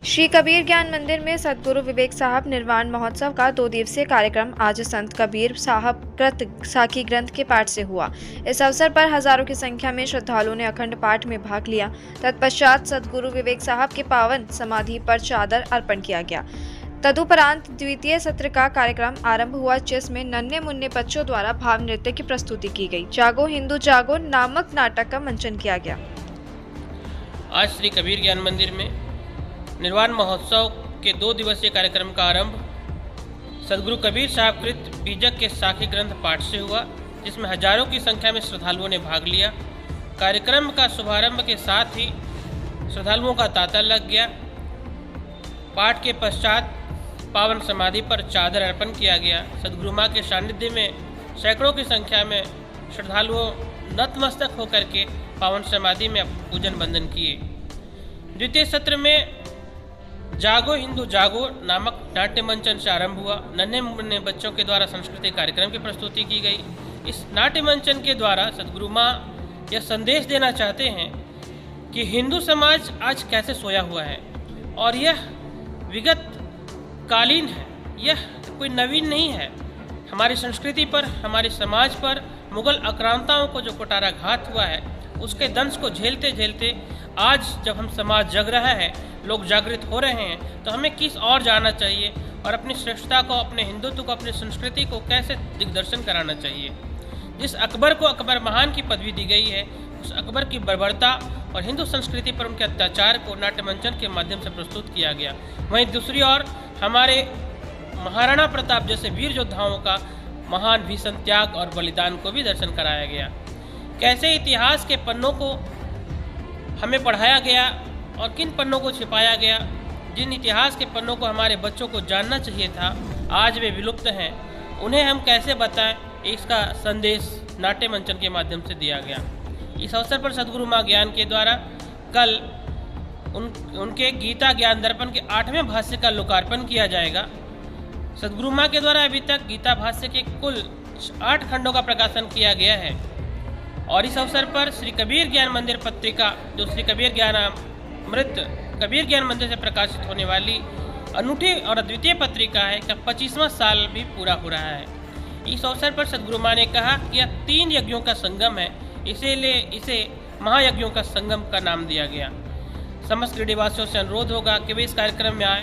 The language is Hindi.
श्री कबीर ज्ञान मंदिर में सद्गुरु विवेक साहब निर्वाण महोत्सव का 2 दिवसीय कार्यक्रम आज संत कबीर साहब कृत साखी ग्रंथ के पाठ से हुआ। इस अवसर पर हजारों की संख्या में श्रद्धालुओं ने अखंड पाठ में भाग लिया। तत्पश्चात सद्गुरु विवेक साहब के पावन समाधि पर चादर अर्पण किया गया। तदुपरांत द्वितीय सत्र का कार्यक्रम आरंभ हुआ, जिसमें नन्हे मुन्ने बच्चों द्वारा भाव नृत्य की प्रस्तुति की गई। जागो हिंदू जागो नामक नाटक का मंचन किया गया। आज श्री कबीर ज्ञान मंदिर में निर्वाण महोत्सव के 2 दिवसीय कार्यक्रम का आरंभ सद्गुरु कबीर साहब कृत बीजक के साखी ग्रंथ पाठ से हुआ, जिसमें हजारों की संख्या में श्रद्धालुओं ने भाग लिया। कार्यक्रम का शुभारंभ के साथ ही श्रद्धालुओं का तांता लग गया। पाठ के पश्चात पावन समाधि पर चादर अर्पण किया गया। सद्गुरु मां के सानिध्य में सैकड़ों की संख्या में श्रद्धालुओं नतमस्तक होकर के पावन समाधि में पूजन बंदन किए। द्वितीय सत्र में जागो हिंदू जागो नामक नाट्य मंचन से आरंभ हुआ। नन्हे मुन्ने बच्चों के द्वारा सांस्कृतिक कार्यक्रम की प्रस्तुति की गई। इस नाट्य मंचन के द्वारा सद्गुरु मां यह संदेश देना चाहते हैं कि हिंदू समाज आज कैसे सोया हुआ है और यह विगत कालीन है, यह कोई नवीन नहीं है। हमारी संस्कृति पर, हमारे समाज पर मुगल आक्रांताओं को जो कुठाराघात हुआ है, उसके दंश को झेलते झेलते आज जब हम समाज जग रहा है, लोग जागृत हो रहे हैं, तो हमें किस और जाना चाहिए और अपनी श्रेष्ठता को, अपने हिंदुत्व को, अपनी संस्कृति को कैसे दिग्दर्शन कराना चाहिए। जिस अकबर को अकबर महान की पदवी दी गई है, उस अकबर की बर्बरता और हिंदू संस्कृति पर उनके अत्याचार को नाट्य मंचन के माध्यम से प्रस्तुत किया गया। वहीं दूसरी ओर हमारे महाराणा प्रताप जैसे वीर योद्धाओं का महान भीषण त्याग और बलिदान को भी दर्शन कराया गया। कैसे इतिहास के पन्नों को हमें पढ़ाया गया और किन पन्नों को छिपाया गया। जिन इतिहास के पन्नों को हमारे बच्चों को जानना चाहिए था, आज वे विलुप्त हैं। उन्हें हम कैसे बताएं, इसका संदेश नाट्य मंचन के माध्यम से दिया गया। इस अवसर पर सद्गुरु मां ज्ञान के द्वारा कल उनके गीता ज्ञान दर्पण के 8वें भाष्य का लोकार्पण किया जाएगा। सद्गुरु मां के द्वारा अभी तक गीता भाष्य के कुल 8 खंडों का प्रकाशन किया गया है और इस अवसर पर श्री कबीर ज्ञान मंदिर पत्रिका, जो श्री कबीर ज्ञान अमृत कबीर ज्ञान मंदिर से प्रकाशित होने वाली अनूठी और अद्वितीय पत्रिका है, का 25वां साल भी पूरा हो रहा है। इस अवसर पर सद्गुरु मां ने कहा कि यह 3 यज्ञों का संगम है, इसीलिए इसे महायज्ञों का संगम का नाम दिया गया। समस्त गिरिवासियों से अनुरोध होगा कि वे इस कार्यक्रम में आए